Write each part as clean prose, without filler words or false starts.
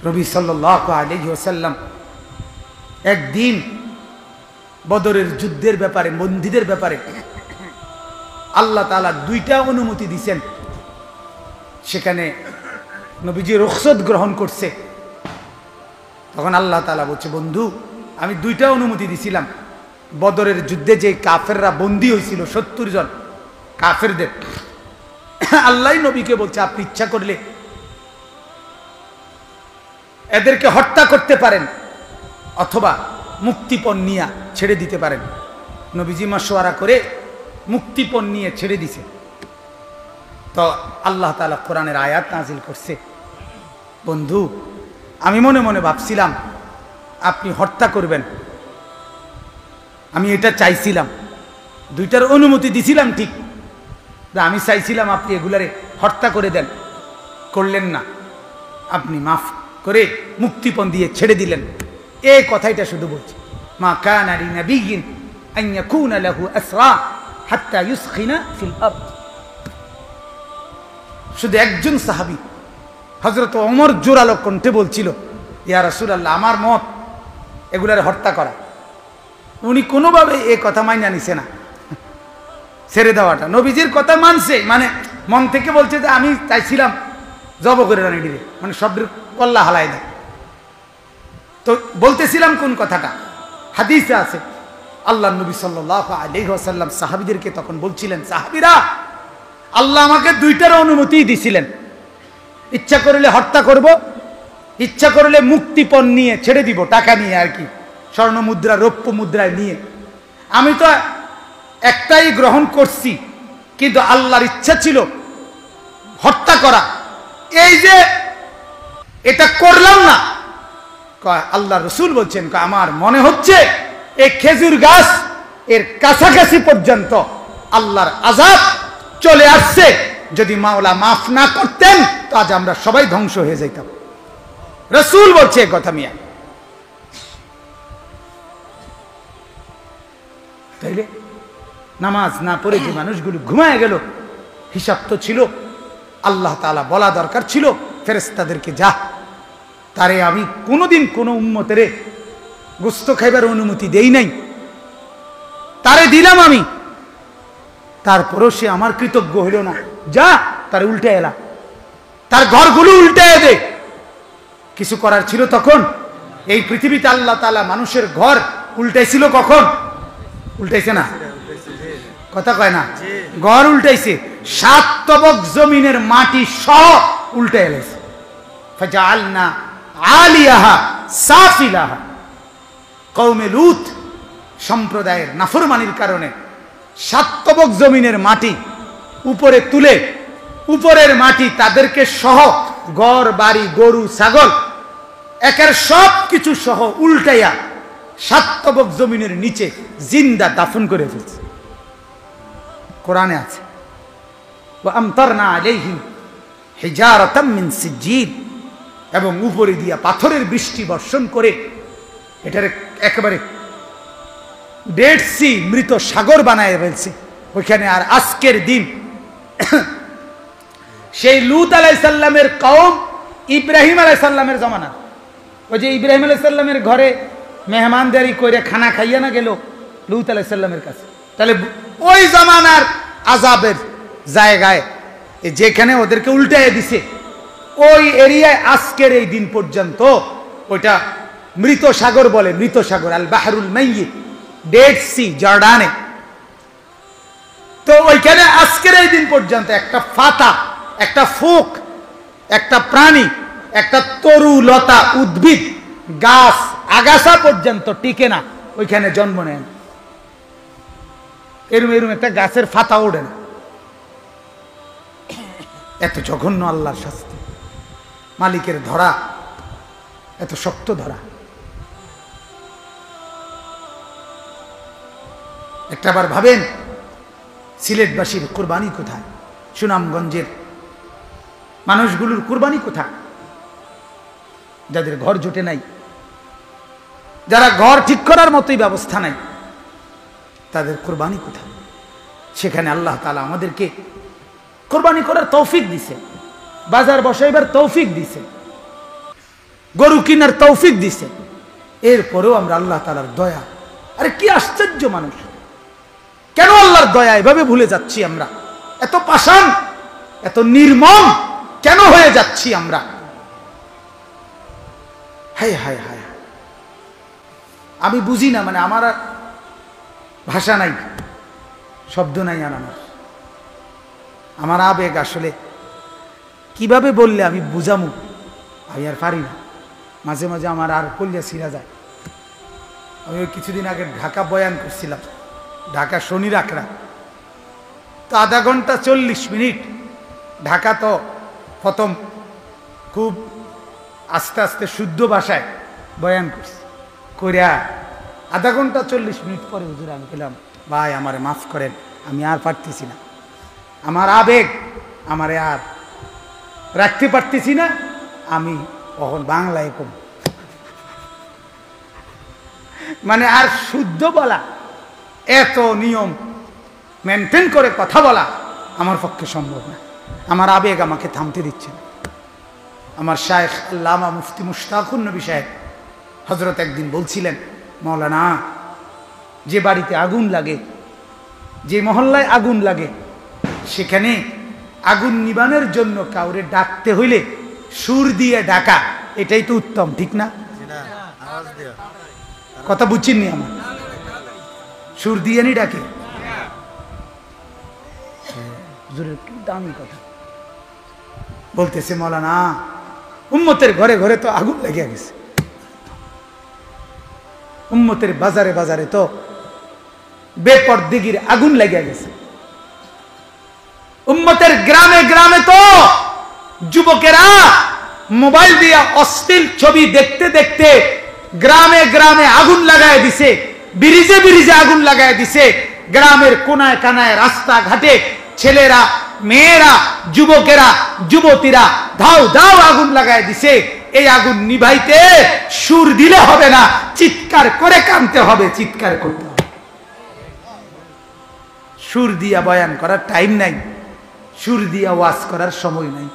নবী সাল্লাল্লাহু আলাইহি ওয়াসাল্লাম একদিন বদরের যুদ্ধের ব্যাপারে, বন্দীদের ব্যাপারে আল্লাহ তাআলা দুইটা অনুমতি দিয়েছেন। সেখানে নবীজি রুখসত গ্রহণ করছে। তখন আল্লাহ তাআলা বলছে, বন্ধু আমি দুইটা অনুমতি দিছিলাম। বদরের যুদ্ধে যে কাফেররা বন্দী হয়েছিল 70 জন কাফেরদের, আল্লাহ নবীকে বলছে আপনি ইচ্ছা করলে এদেরকে হত্যা করতে পারেন অথবা মুক্তিপণ নিয়ে ছেড়ে দিতে পারেন। নবীজি মাশওয়ারা করে মুক্তিপণ নিয়ে ছেড়ে দিছে। তো আল্লাহ তাআলা কোরআনের আয়াত নাজিল করছে। বন্ধু আমি মনে মনে ভাবছিলাম আপনি হত্যা করবেন, আমি এটা চাইছিলাম, দুইটার অনুমতি দিছিলাম ঠিক, আমি চাইছিলাম আপনি এগুলারে হত্যা করে দেন, করলেন না, আপনি মাফ করে মুক্তিপণ দিয়ে ছেড়ে দিলেন। এই কথাইটা শুধু বলছি, মা কানা লিনাবিয়্যিন আন ইয়াকুনা লাহু আসরা হাত্তা ইউসখিনা ফিল আরদ। শুধু একজন সাহাবী হযরত ওমর জোরালো কণ্ঠে বলছিল, ইয়া রাসূলুল্লাহ আমার মত এগুলারে হত্যা করা। উনি কোনোভাবে এই কথা মাইনা নিছে না, ছেড়ে দেওয়াটা। নবীজির কথা মানছে, মানে মন থেকে বলছে যে আমি চাইছিলাম জব করে রানি দিবে, মানে শব্দের কল্লা হালাই দেয়। তো বলতেছিলাম কোন কথাটা, হাদিসে আছে আল্লাহ নবী সাল্লাল্লাহু আলাইহি ওয়াসাল্লাম সাহাবীদেরকে তখন বলছিলেন, সাহাবীরা আল্লাহ আমাকে দুইটার অনুমতি দিছিলেন, ইচ্ছা করলে হত্যা করব, ইচ্ছা করলে মুক্তিপণ নিয়ে ছেড়ে দিব, টাকা নিয়ে আর কি, স্বর্ণ মুদ্রা রৌপ্য মুদ্রায় নিয়ে। আমি তো একটাই গ্রহণ করছি, কিন্তু আল্লাহর ইচ্ছা ছিল হত্যা করা। এই যে এটা করলাম না, আল্লাহ রসুল বলছেন আমার মনে হচ্ছে এই খেজুর গাছ এর কাছাকাছি পর্যন্ত আল্লাহর আযাব চলে আসছে, যদি মাওলা মাফ না করতেন তো আজ আমরা সবাই ধ্বংস হয়ে যাইতাম। রসুল বলছে এই কথা মিয়া। তাইলে নামাজ না পড়ে যে মানুষগুলো ঘুমায় গেল, হিসাব তো ছিল, আল্লাহ তাআলা বলা দরকার ছিল ফেরেশতাদেরকে, যা তারে আমি কোনোদিন কোনো উম্মতেরে গোস্ত খাইবার অনুমতি দেই নাই, তারে দিলাম আমি, তারপরও সে আমার কৃতজ্ঞ হইল না, যা তার উল্টে এলা, তার ঘরগুলো উল্টে দে। কিছু করার ছিল তখন? এই পৃথিবীতে আল্লাহ তাআলা মানুষের ঘর উল্টাইছিল কখন? উল্টাইছে না? কথা কয় না? ঘর উল্টাইছে, 7 তবক জমিনের মাটি সহ উল্টে এলাইছে। ফাজআলনা আলিয়াহা সাফিলাহা। কওমে লূত সম্প্রদায়ের নাফরমানির কারণে 7 তবক জমিনের মাটি উপরে তুলে, উপরের মাটি তাদেরকে সহ, ঘর বাড়ি গরু ছাগল একের সব কিছু সহ উল্টাইয়া 7 তবক জমিনের নিচে জিন্দা দাফন করে ফেলছে। কোরআনে আছে, ওয়া আমতারনা আলাইহিম হিজারাতাম মিন সিজ্জিল, এবং উপরে দিয়া পাথরের বৃষ্টি বর্ষণ করে এটার একেবারে ডেড সি, মৃত সাগর বানায় ফেলছে ওইখানে। আর আজকের দিন সেই লূত আলাইহিস সালামের কওম ইব্রাহিম আলাইহিস সালামের জামানা, ওই যে ইব্রাহিম আলাইহিস সালামের ঘরে মেহমানদারি করে খানা খাইয়া না গেল লূত আলাইহিস সালামের কাছে, তাহলে ওই জামানার আযাবের জায়গায় যেখানে ওদেরকে উল্টাইয়া দিছে ওই এরিয়ায় আজকের এই দিন পর্যন্ত ওইটা মৃত সাগর বলে, মৃত সাগর, আল বাহরুল মাইয়িত, ডেড সি, জর্ডানে। তো ওইখানে আজকের এই দিন পর্যন্ত একটা ফাতা, একটা ফোক, একটা প্রাণী, একটা তরু লতা উদ্ভিদ গাছ আগাছা পর্যন্ত টিকে না, ওইখানে জন্ম নেয়। এরম এরম একটা গাছের ফাতা ওঠে না। এত জঘন্য আল্লাহর শাস্তি, মালিকের ধরা, এত শক্ত ধরা। একটাবার ভাবেন সিলেটবাসীর কুরবানি কোথায়, সুনামগঞ্জের মানুষগুলোর কুরবানি কোথায়, যাদের ঘর জোটে নাই, যারা ঘর ঠিক করার মতোই ব্যবস্থা নাই, তাদের কুরবানি কোথায়? সেখানে আল্লাহ তাআলা আমাদেরকে কুরবানি করার তৌফিক দিছে, বাজার বসাইবার তৌফিক দিছে, গরু কিনার তৌফিক দিছে, এরপরেও আমরা আল্লাহ তাআলার দয়া, আরে কি আশ্চর্য মানুষ, কেন আল্লাহর দয়া এভাবে ভুলে যাচ্ছি আমরা? এত পাষাণ, এত নির্মম কেন হয়ে যাচ্ছি আমরা? হায় হায় হায়, আমি বুঝি না, মানে আমার আর ভাষা নাই, শব্দ নাই, আর আমার আবেগ আসলে কিভাবে বললে আমি বুঝামু, আমি আর পারি না। মাঝে মাঝে আমার আর কলিয়া ছিঁড়া যায়। আমি ওই কিছুদিন আগে ঢাকা বয়ান করছিলাম, ঢাকা শনির আখড়া, তো আধা ঘন্টা 40 মিনিট। ঢাকা তো প্রথম খুব আস্তে আস্তে শুদ্ধ ভাষায় বয়ান করছি, করিয়া আধা ঘন্টা 40 মিনিট পরে হুজুর আমি বললাম, ভাই আমারে মাফ করেন, আমি আর পারতেছি না, আমার আবেগ আমারে আর রাখতে পারতেছি না, আমি কখন বাংলায় কম, মানে আর শুদ্ধ বলা, এত নিয়ম মেনটেন করে কথা বলা আমার পক্ষে সম্ভব না। আমার আবেগ আমাকে থামতে দিচ্ছে না। আমার শায়েখ আল্লামা মুফতি মুশতাকুর নবী সাহেব হযরত একদিন বলছিলেন, মাওলানা, যে বাড়িতে আগুন লাগে, যে মহল্লায় আগুন লাগে, সেখানে আগুন নিবানোর জন্য কাউরে ডাকতে হইলে সুর দিয়ে ডাকা, এটাই তো উত্তম, ঠিক না? কথা বুঝছেননি আমার? সুর দিয়ে নি ডাকে, কি দামি কথা বলতেছে মাওলানা। উম্মতের ঘরে ঘরে তো আগুন লেগে গেছে, উম্মতের বাজারে বাজারে তো বেপরদিগির আগুন লেগে গেছে, উম্মতের গ্রামে গ্রামে তো যুবকেরা মোবাইল দিয়ে অশ্লীল ছবি দেখতে দেখতে গ্রামে গ্রামে আগুন লাগায় দিছে, ব্রিজে ব্রিজে আগুন লাগায় দিছে, গ্রামের কোনায় কানায় রাস্তাঘাটে ছেলেরা, মেয়েরা, যুবকেরা, যুবতীরা ধাও ধাও আগুন লাগায় দিছে। এই আগুন নিভাইতে সুর দিলে হবে না, চিৎকার করে কাঁদতে হবে, চিৎকার করতে হবে। সুর দিয়া বয়ান করার টাইম নাই, সুর দিয়া ওয়াজ করার সময় নাই,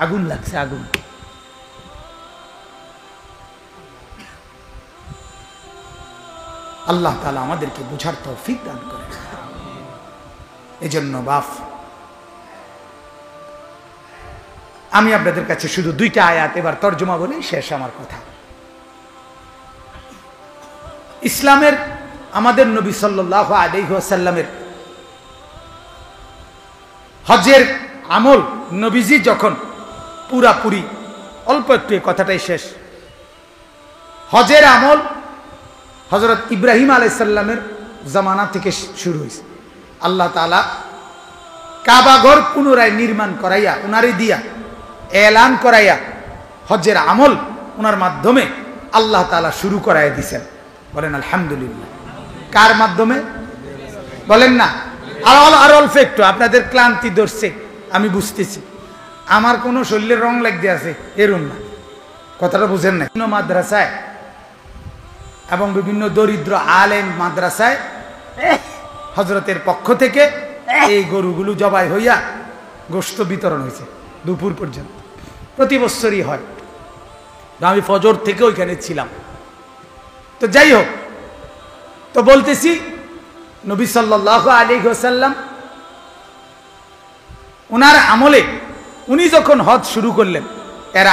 আগুন লাগছে আগুন। আল্লাহ তাআলা আমাদেরকে বুঝার তৌফিক দান করেন। এজন্য বাপ, আমি আপনাদের কাছে শুধু 2টা আয়াত এবার তর্জমা বলেই শেষ আমার কথা। ইসলামের, আমাদের নবী সাল্লাল্লাহু আলাইহি ওয়াসাল্লামের হজের আমল, নবীজি যখন পুরাপুরি, অল্প একটু কথাটাই শেষ, হজের আমল হযরত ইব্রাহিম আলাইহিস সালামের জামানা থেকে শুরু হয়েছে। আল্লাহ তাআলা কাবা ঘর পুনরায় নির্মাণ করাইয়া, উনারে দিয়া এলান করাইয়া হজের আমল ওনার মাধ্যমে আল্লাহ তাআলা শুরু করাইয়া দিয়েছেন। বলেন আলহামদুলিল্লাহ। কার মাধ্যমে বলেন না? আর অল্প একটু, আপনাদের ক্লান্তি ধরছে আমি বুঝতেছি, আমার কোনো শরীরের রং লাগতে আছে এরম না, কথাটা বুঝেন না। বিভিন্ন মাদ্রাসায় এবং বিভিন্ন দরিদ্র আলেম মাদ্রাসায় হজরতের পক্ষ থেকে এই গরুগুলো জবাই হইয়া গোশত বিতরণ হয়েছে দুপুর পর্যন্ত, প্রতি বছরই হয়। আমি ফজর থেকে ওইখানে ছিলাম। তো যাই হোক, তো বলতেছি নবী সাল্লাল্লাহু আলাইহি ওয়াসাল্লাম ওনার আমলে, উনি যখন হজ শুরু করলেন, এর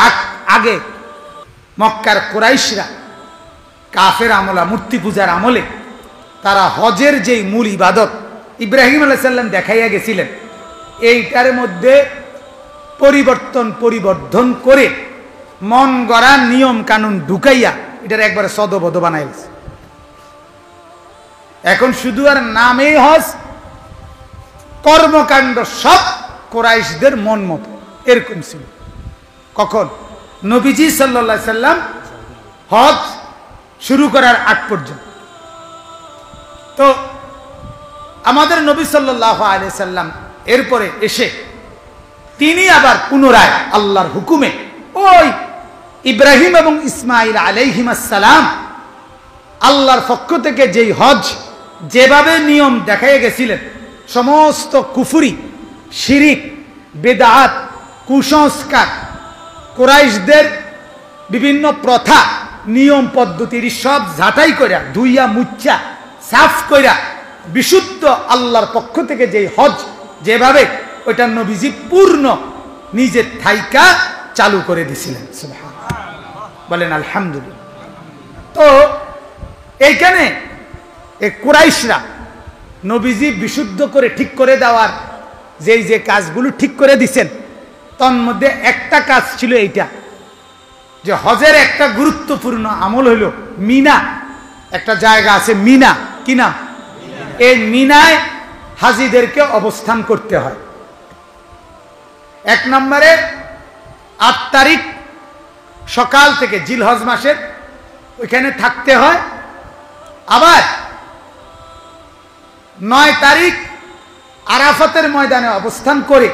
আগে মক্কার কুরাইশরা, কাফের আমলা, মূর্তি পূজার আমলে তারা হজের যেই মূল ইবাদত ইব্রাহিম আলাইহিস সালাম দেখাইয়া গেছিলেন, এইটার মধ্যে পরিবর্ধন করে মন গড়া নিয়ম কানুন ঢুকাইয়া এটার একবারে সদবদ বানাইছে। এখন শুধু আর নামেই হজ, কর্মকাণ্ড সব কুরাইশদের মন মতো এরকম ছিল। কখন? নবীজি সাল্লাল্লাহু আলাইহি সাল্লাম হজ শুরু করার আগ পর্যন্ত। তো আমাদের নবী সাল্লাল্লাহু আলাইহি সাল্লাম এরপরে এসে তিনি আবার পুনরায় আল্লাহর হুকুমে ওই ইব্রাহিম এবং ইসমাইল আলাইহিমাস সালাম আল্লাহর পক্ষ থেকে যেই হজ যেভাবে নিয়ম দেখাইয়া গেছিলেন, সমস্ত কুফরি, শিরিক, বেদাত, কুসংস্কার, কুরাইশদের বিভিন্ন প্রথা নিয়ম পদ্ধতির সব ঝাঁটাই কইরা ধুইয়া মুচ্চা সাফ কইরা বিশুদ্ধ আল্লাহর পক্ষ থেকে যেই হজ যেভাবে ওইটা নবীজি পূর্ণ নিজের থাইকা চালু করে দিছিলেন। সুবহানাল্লাহ, বলেন আলহামদুলিল্লাহ। তো এইখানে এই কুরাইশরা নবীজি বিশুদ্ধ করে ঠিক করে দেওয়ার যে কাজগুলো ঠিক করে দিছেন, তার মধ্যে একটা কাজ ছিল এইটা, যে হজের একটা গুরুত্বপূর্ণ আমল হইল মিনা। একটা জায়গা আছে মিনা, কি নাম? এই মিনায় হাজিদেরকে অবস্থান করতে হয়। 1 নম্বরে 8 তারিখ সকাল থেকে জিলহজ মাসের ওইখানে থাকতে হয়। আবার 9 তারিখ আরাফাতের ময়দানে অবস্থান করে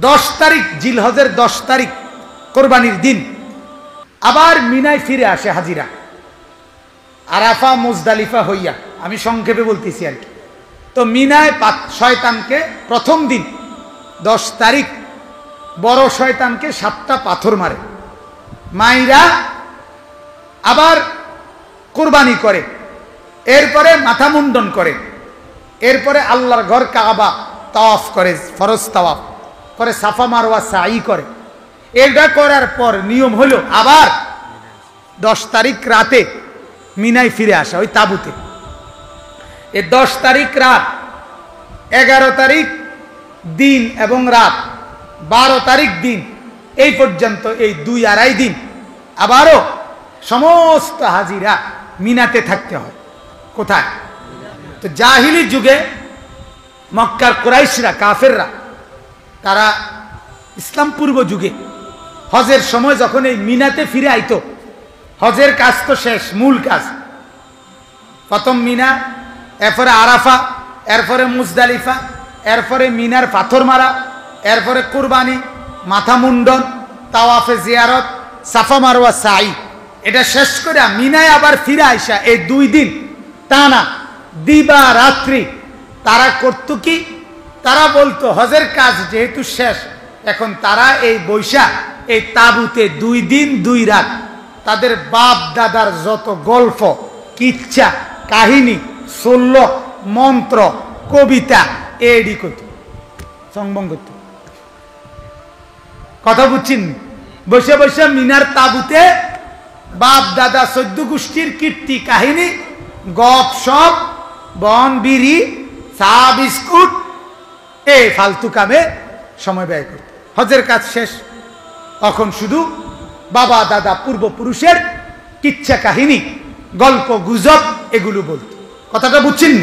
10 তারিখ জিলহজের 10 তারিখ কোরবানির দিন আবার মিনায় ফিরে আসে হাজিরা, আরাফা মুজদালিফা হইয়া। আমি সংক্ষেপে বলতেছি আর কি। তো মিনায় শয়তানকে প্রথম দিন 10 তারিখ বড় শয়তানকে 7টা পাথর মারে, মাইরা আবার কুরবানি করে, এরপরে মাথা মুন্ডন করে, এরপরে আল্লাহর ঘর কাবা তাওয়াফ করে, ফরজ তাওয়াফ করে, সাফা মারওয়া সাই করে। এটা করার পর নিয়ম হলো আবার 10 তারিখ রাতে মিনায় ফিরে আসা ওই তাবুতে। এই 10 তারিখ রাত, 11 তারিখ দিন এবং রাত, 12 তারিখ দিন, এই পর্যন্ত এই 2-2.5 দিন আবারও সমস্ত হাজিরা মিনাতে থাকতে হয়। কোথায়? তো জাহিলি যুগে মক্কার কুরাইশরা, কাফেররা, তারা ইসলাম পূর্ব যুগে হজের সময় যখন এই মিনাতে ফিরে আইতো, হজের কাজ তো শেষ, মূল কাজ প্রথম মিনা, এরপরে আরাফা, এরপরে মুজদালিফা, এরপরে মিনার পাথর মারা, এরপরে কুরবানি, মাথা মুন্ডন, তাওয়াফে জিয়ারত, সাফা মারওয়া সাই। এটা শেষ করে মিনায় আবার ফিরে আইসা এই 2 দিন টানা দিবা রাত্রি তারা করত কি? তারা বলতো হজের কাজ যেহেতু শেষ, এখন তারা এই বৈশাখ এই তাবুতে 2 দিন 2 রাত তাদের বাপ দাদার যত গল্প, কিচ্ছা, কাহিনী, শোলক, মন্ত্র, কবিতা এডি করত, সংবং করত। কথা বুঝছেন? বসে বসে মিনার তাবুতে বাপ দাদা 14 গোষ্ঠীর কীর্তি কাহিনী, গপ সপ, বন বিড়ি, চা বিস্কুট, এই ফালতু কামে সময় ব্যয় করত। হজের কাজ শেষ, এখন শুধু বাবা দাদা পূর্বপুরুষের কিচ্ছা কাহিনী, গল্প গুজব এগুলো বলত। কথাটা বুঝছেন?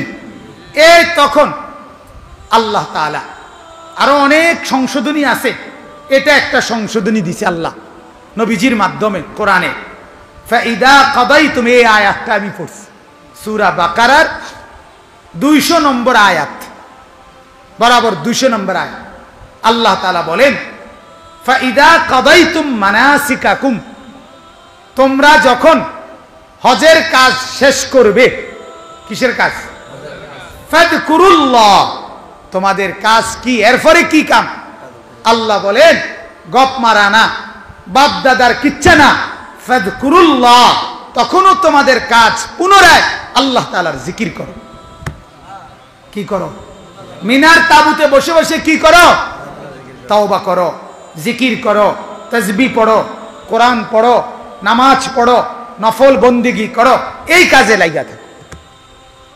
এই তখন আল্লাহ তাআলা আরো অনেক সংশোধনী আছে, এটা একটা সংশোধনী দিছে আল্লাহ নবীজির মাধ্যমে কোরআনে। ফাইদা কাদাইতুম, এই আয়াতটা আমি পড়ছি সূরা বাকারার 200 নম্বর আয়াত, বরাবর 200 নম্বর আয়াত। আল্লাহ তাআলা বলেন, ফাইদা কাদাইতুম মানাসিকাকুম, তোমরা যখন হজের কাজ শেষ করবে। কিসের কাজ? ফাযকুরুল্লাহ, তোমাদের কাজ কি? এরপরে কি কাম? আল্লাহ বলেন গপ মারা না, বাপ দাদার কিচ্ছা না, ফাযকুরুল্লাহ, তখনও তোমাদের কাজ পুনরায় আল্লাহ তাআলার জিকির করো। কি করো? মিনার তাবুতে বসে বসে কি করো? তাওবা করো, জিকির করো, তাসবিহ পড়ো, কোরআন পড়ো, নামাজ পড়ো, নফল বন্দেগী করো, এই কাজে লাগিয়া থাকো।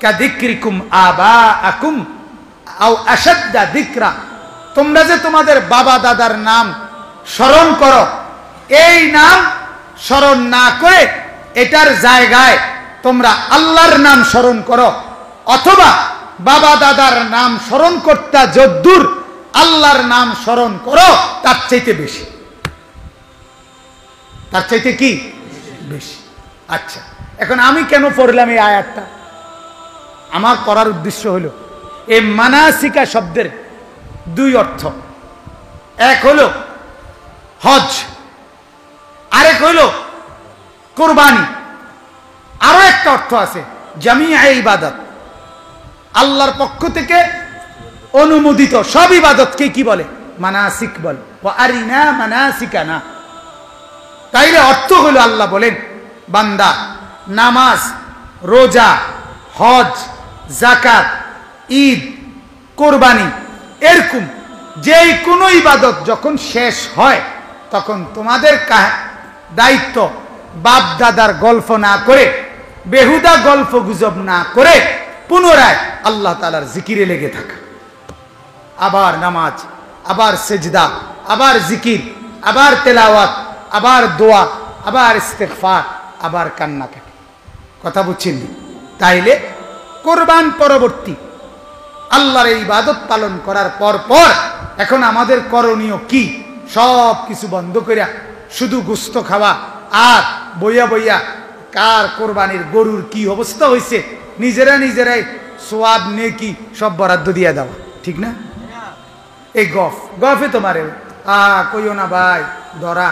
কাযিকরিকুম আবাআকুম আও আশাদ্দা যিকরা, তোমরা যে তোমাদের বাবা দাদার নাম স্মরণ করো, এই নাম স্মরণ না করে এটার জায়গায় তোমরা আল্লাহর নাম স্মরণ করো, অথবা বাবা দাদার নাম স্মরণ করতে যদ্দূর আল্লাহর নাম স্মরণ করো তার চাইতে বেশি। তার চাইতে কি বেশি? আচ্ছা, এখন আমি কেন পড়লাম এই আয়াতটা? আমার করার উদ্দেশ্য হলো এই মানাসিকা শব্দের 2 অর্থ। এক হলো হজ, আরেক হলো কুরবানি। আরো একটা অর্থ আছে জামিয়া ইবাদত, আল্লাহর পক্ষ থেকে অনুমোদিত সব ইবাদতকে কি বলে? মানাসিক বলে। ওয়া আরিনা মানাসিকানা, তাইলে অর্থ হলো আল্লাহ বলেন, বান্দা নামাজ, রোজা, হজ, যাকাত, ঈদ, কোরবানি, এরকম যেই কোনো ইবাদত যখন শেষ হয় তখন তোমাদের দায়িত্ব বাপ দাদার গল্প না করে, বেহুদা গল্প গুজব না করে পুনরায় আল্লাহ তাআলার জিকিরে লেগে থাকা। আবার নামাজ, আবার সেজদা, আবার জিকির, আবার তেলাওয়াত, আবার দোয়া, আবার ইস্তেগফার, আবার কান্নাকাটি। কথা বুঝছেন? তাইলে কোরবান পরবর্তী আল্লাহর এই ইবাদত পালন করার পর পর এখন আমাদের করণীয় কি? সব কিছু বন্ধ করিয়া শুধু গোশত খাওয়া আর বইয়া বইয়া কার কোরবানির গরুর কি অবস্থা হয়েছে নিজেরাই সোয়াব নেকি সব বরাদ্দ দিয়ে দেওয়া, ঠিক না? এই গফে তোমারে কইও না ভাই, ধরা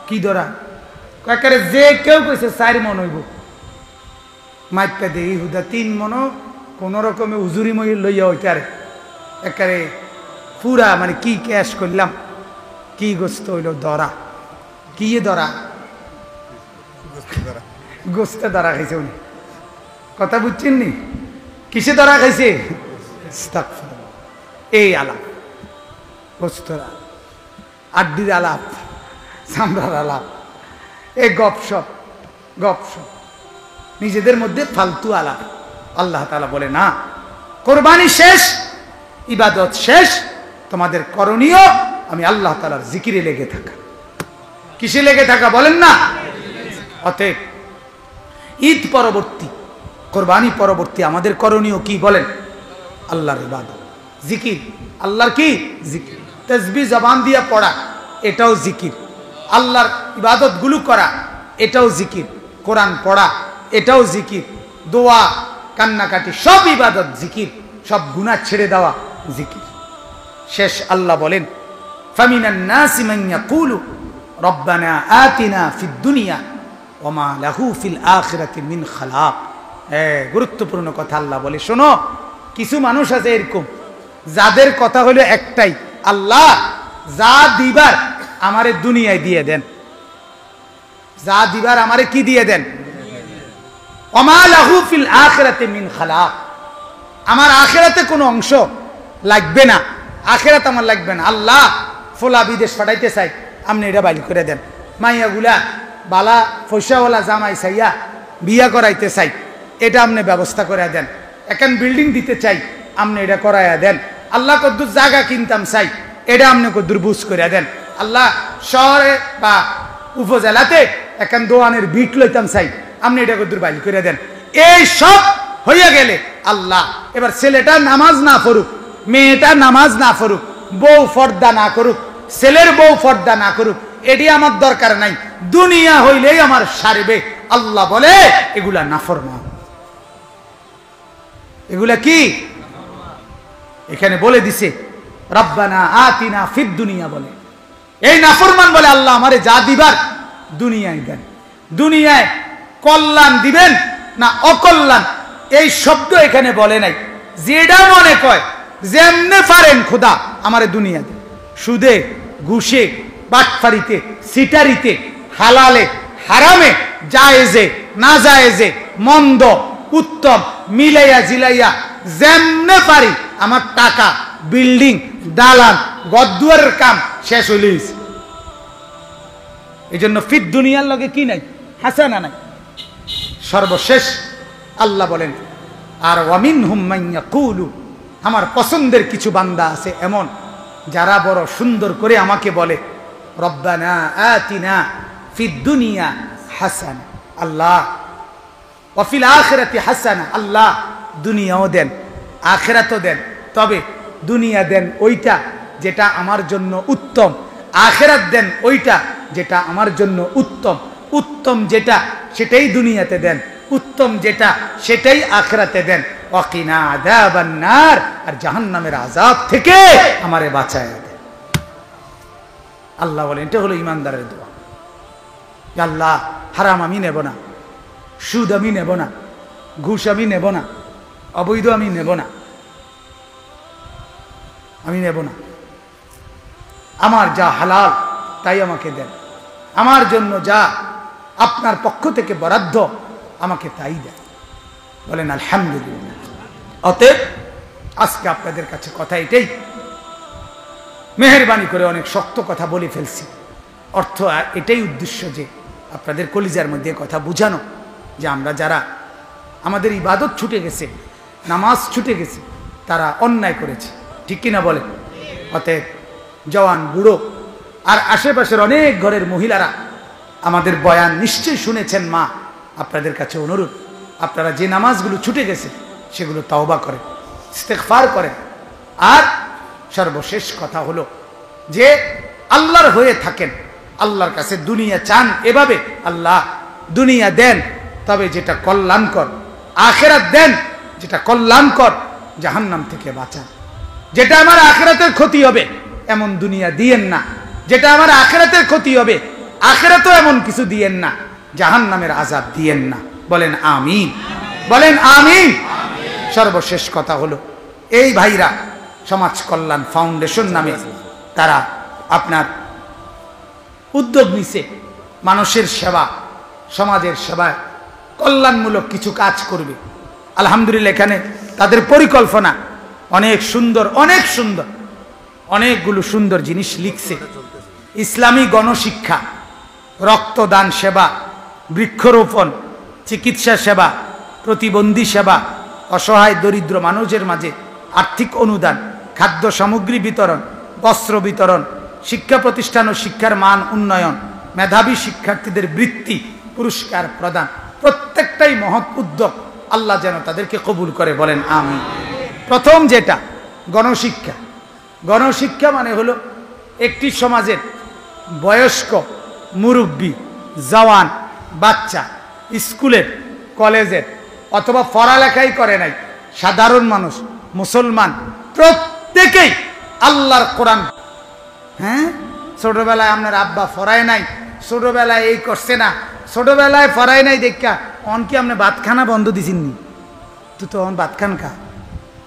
কি ধরা একেবারে যে কেউ কইছে 4 মন হইব, মাইপা দেই হুদা 3 মন কোন রকমে উজুরি মই লইয়া ওইটারে একেবারে পুরা মানে কি ক্যাশ করলাম, কি গোস্ত হইল ধরা, কি ধরা, গোস্তে ধরা খাইছে উনি। কথা বুঝছেন নি? কিসে ধরা খাইছে? এই আলাপ, গোস্তরা আড্ডির আলাপ, চামড়ার আলাপ, এই গপসপ নিজেদের মধ্যে ফালতু আলাপ। আল্লাহ তাআলা বলে না, কোরবানি শেষ, ইবাদত শেষ, তোমাদের করণীয় আমি আল্লাহ তাআলার জিকিরে লেগে থাকা। কিসে লেগে থাকা বলেন না? অতএব ঈদ পরবর্তী, কোরবানি পরবর্তী আমাদের করণীয় কি বলেন? আল্লাহর ইবাদত, জিকির। আল্লাহর কি? জিকির। তাসবিহ জবান দিয়া পড়া, এটাও জিকির। আল্লাহর ইবাদত গুলো করা, এটাও জিকির। কোরআন পড়া, এটাও জিকির। দোয়া, কান্নাকাটি, সব ইবাদত জিকির। সব গুনাহ ছেড়ে দেওয়া জিকির। শেষ আল্লাহ বলেন, ফামিনান নাসি মান ইয়াকুলু রব্বানা আতিনা ফিদ দুনিয়া ওয়া মা লাহু ফিল আখিরাতি মিন খালাক। গুরুত্বপূর্ণ কথা আল্লাহ বলে, শোনো, কিছু মানুষ আছে এরকম যাদের কথা হলো একটাই, আল্লাহ যা দিবার আমারে দুনিয়ায় দিয়ে দেন, যা দিবার আমারে কি দিয়ে দেন? ওয়া মা লাহু ফিল আখিরাতি মিন খালাক। আমার আখিরাতে কোনো অংশ লাগবে না, আখিরাত আমার লাগবে না। আল্লাহ ফোলা বিদেশ পাঠাইতে চাই, আপনি এটা বাইল করে দেন। মাইয়াগুলা বালা পয়সাওয়ালা জামাই চাইয়া বিয়া করাইতে চাই, এটা আপনি ব্যবস্থা করে দেন। এখন বিল্ডিং দিতে চাই, আপনি এটা করাইয়া দেন। আল্লাহ কদ্দুর জায়গা কিনতাম চাই, এটা আপনি কদ্দুর বুঝ করে দেন। আল্লাহ শহরে বা উপজেলাতে এখন দোয়ানের বিট লইতাম চাই, আপনি এটা কদ্দুর বাইল করে দেন। এই সব হইয়া গেলে আল্লাহ এবার ছেলেটা নামাজ না পড়ুক, মেয়েটা নামাজ না পড়ুক, বউ ফর্দা না করুক, ছেলের বউ ফর্দা না করুক, এটি আমার দরকার নাই, দুনিয়া হইলেই আমার সারবে। আল্লাহ বলে এগুলা নাফরমান। এগুলা কি? এখানে বলে দিছে রব্বানা আতিনা ফিদ দুনিয়া বলে। এই নাফরমান বলে আল্লাহ আমারে যা দিবার দুনিয়ায় দেন। দুনিয়ায় কল্যাণ দিবেন না অকল্যাণ এই শব্দ এখানে বলে নাই। যেটা মনে কয় যেমনে পারেন খোদা আমারে দুনিয়া দেন, সুদে, ঘুষে, বাটফারিতে, সিটারিতে, হালালে, হারামে, জায়েজে, না জায়েজে, মন্দ, উত্তম, মিলাইয়া জিলাইয়া যেমনে পারি আমার টাকা, বিল্ডিং, দালান, গদ্দুয়ারের কাম শেষ হইলিস। এই জন্য ফিদ দুনিয়ার লগে কি নাই? হাসানা নাই। সর্বশেষ আল্লাহ বলেন, আর ওয়ামিনহুম মান ইয়াকুলু, আমার পছন্দের কিছু বান্দা আছে এমন যারা বড় সুন্দর করে আমাকে বলে রব্বানা আতিনা ফিদ দুনিয়া হাসানা, আল্লাহ ওয়া ফিল আখিরাতি হাসানা, আল্লাহ দুনিয়াও দেন আখিরাতও দেন, তবে দুনিয়া দেন ওইটা যেটা আমার জন্য উত্তম, আখিরাত দেন ওইটা যেটা আমার জন্য উত্তম। উত্তম যেটা সেটাই দুনিয়াতে দেন, উত্তম যেটা সেটাই আখিরাতে দেন। ওয়াকিনা আযাবান নার, আর জাহান্নামের আযাব থেকে আমারে বাঁচায় দেন। আল্লাহ বলেন এটা হলো ইমানদারের দোয়া। আল্লাহ হারাম আমি নেব না, সুদ আমি নেব না, ঘুষ আমি নেব না, অবৈধ আমি নেব না, আমি নেব না। আমার যা হালাল তাই আমাকে দেন, আমার জন্য যা আপনার পক্ষ থেকে বরাদ্দ আমাকে তাই দেন। বলেন আলহামদুলিল্লাহ। অতএব আজকে আপনাদের কাছে কথা এটাই, মেহেরবানি করে অনেক শক্ত কথা বলে ফেলছি, অর্থ এটাই উদ্দেশ্য যে আপনাদের কলিজার মধ্যে কথা বুঝানো যে আমরা যারা আমাদের ইবাদত ছুটে গেছে, নামাজ ছুটে গেছে, তারা অন্যায় করেছে, ঠিক কিনা বলেন? অতএব জওয়ান বুড়ো আর আশেপাশের অনেক ঘরের মহিলারা আমাদের বয়ান নিশ্চয়ই শুনেছেন। মা, আপনাদের কাছে অনুরোধ, আপনারা যে নামাজগুলো ছুটে গেছে সেগুলো তাওবা করেন, ইস্তেগফার করেন। আর সর্বশেষ কথা হলো যে আল্লাহর হয়ে থাকেন, আল্লাহর কাছে দুনিয়া চান এভাবে, আল্লাহ দুনিয়া দেন তবে যেটা কল্যাণকর, আখিরাত দেন যেটা কল্যাণকর, জাহান্নাম থেকে বাঁচান। যেটা আমার আখিরাতের ক্ষতি হবে এমন দুনিয়া দিয়েন না, যেটা আমার আখিরাতের ক্ষতি হবে আখিরাতেও এমন কিছু দিয়েন না, জাহান্নামের আযাব দিয়েন না। বলেন আমিন, বলেন আমিন। সর্বশেষ কথা হলো এই ভাইরা সমাজ কল্যাণ ফাউন্ডেশন নামে তারা আপনার উদ্যোগ নিছে মানুষের সেবা, সমাজের সেবায় কল্যাণমূলক কিছু কাজ করবে। আলহামদুলিল্লাহ, এখানে তাদের পরিকল্পনা অনেক সুন্দর, অনেক সুন্দর, অনেকগুলো সুন্দর জিনিস লিখছে। ইসলামী গণশিক্ষা, রক্তদান সেবা, বৃক্ষরোপণ, চিকিৎসা সেবা, প্রতিবন্ধী সেবা, অসহায় দরিদ্র মানুষের মাঝে আর্থিক অনুদান, খাদ্য সামগ্রী বিতরণ, বস্ত্র বিতরণ, শিক্ষা প্রতিষ্ঠান ও শিক্ষার মান উন্নয়ন, মেধাবী শিক্ষার্থীদের বৃত্তি পুরস্কার প্রদান। প্রত্যেকটাই মহৎ উদ্যোগ, আল্লাহ যেন তাদেরকে কবুল করে। বলেন আমিন। প্রথম যেটা গণশিক্ষা, গণশিক্ষা মানে হলো একটি সমাজের বয়স্ক, মুরব্বী, জওয়ান, বাচ্চা, স্কুলের, কলেজের অথবা পড়ালেখাই করে নাই সাধারণ মানুষ, মুসলমান, প্রত্যেকেই আল্লাহর কোরআন, হ্যাঁ, ছোটবেলায় আপনার আব্বা ফরায় নাই, ছোটবেলায় এই করছে না, ছোটবেলায় ফরায় নাই দেখা অনকি আপনি ভাতখানা বন্ধ দিছেননি, তুই তো অন ভাত খান খা।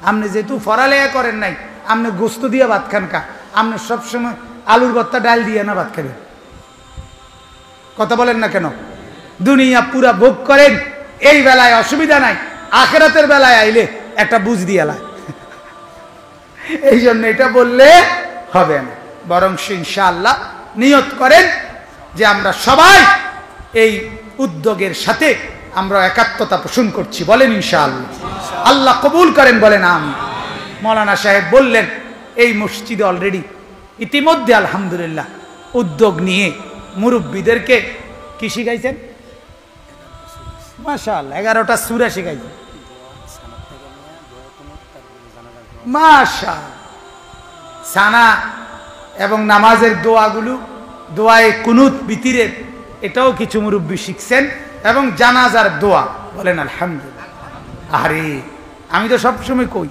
আপনি যেহেতু ফরালেখা করেন নাই, আপনি গোস্ত দিয়ে ভাত খান খা, আপনি সবসময় আলুর ভর্তা ডাল দিয়ে না ভাত খাবেন। কথা বলেন না কেন? দুনিয়া পুরা ভোগ করেন, এই বেলায় অসুবিধা নাই, আখিরাতের বেলায় আইলে একটা বুঝ দিয়ে লা। এই জন্য এটা বললে হবে না, বরং ইনশাআল্লাহ নিয়ত করেন যে আমরা সবাই এই উদ্যোগের সাথে আমরা একাত্মতা পোষণ করছি। বলেন ইনশাআল্লাহ, আল্লাহ কবুল করেন। বলেন আমিন। মৌলানা সাহেব বললেন এই মসজিদে অলরেডি ইতিমধ্যে আলহামদুলিল্লাহ উদ্যোগ নিয়ে মুরব্বীদেরকে কি শিখাইছেন? মাশাআল্লাহ 11টা সূরা শিখাইছেন। মাশাআল্লাহ, সানা এবং নামাজের দোয়াগুলো, দোয়ায়ে কুনুত বিতিরের, এটাও কিছু মুরব্বী শিখছেন, এবং জানাজার দোয়া। বলেন আলহামদুলিল্লাহ। আরে আমি তো সবসময় কই,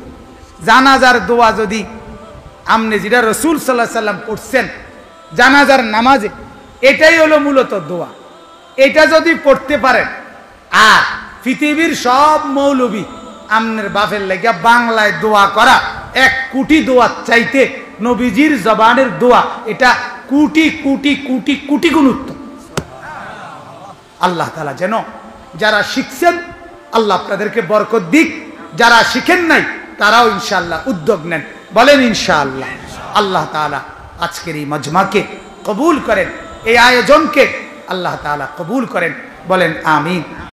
জানাজার দোয়া যদি আপনি যেটা রাসূল সাল্লাল্লাহু আলাইহি সাল্লাম পড়ছেন জানাজার নামাজে, এটাই হলো মূলত দোয়া। এটা যদি পড়তে পারেন, আর পৃথিবীর সব মৌলবী আমনের বাপের লেগে বাংলায় দোয়া করা 1 কোটি দোয়া চাইতে নবীজির জবানের দোয়া এটা কোটি কোটি কোটি কোটি গুণ উত্তম। আল্লাহ তাআলা যেন যারা শিখছেন আল্লাহ আপনাদেরকে বরকত দিক, যারা শিখেন নাই তারাও ইনশাআল্লাহ উদ্যোগ নেন। বলেন ইনশাআল্লাহ। আল্লাহ তাআলা আজকের এই মজমাকে কবুল করেন, এই আয়োজনকে আল্লাহ তাআলা কবুল করেন। বলেন আমিন।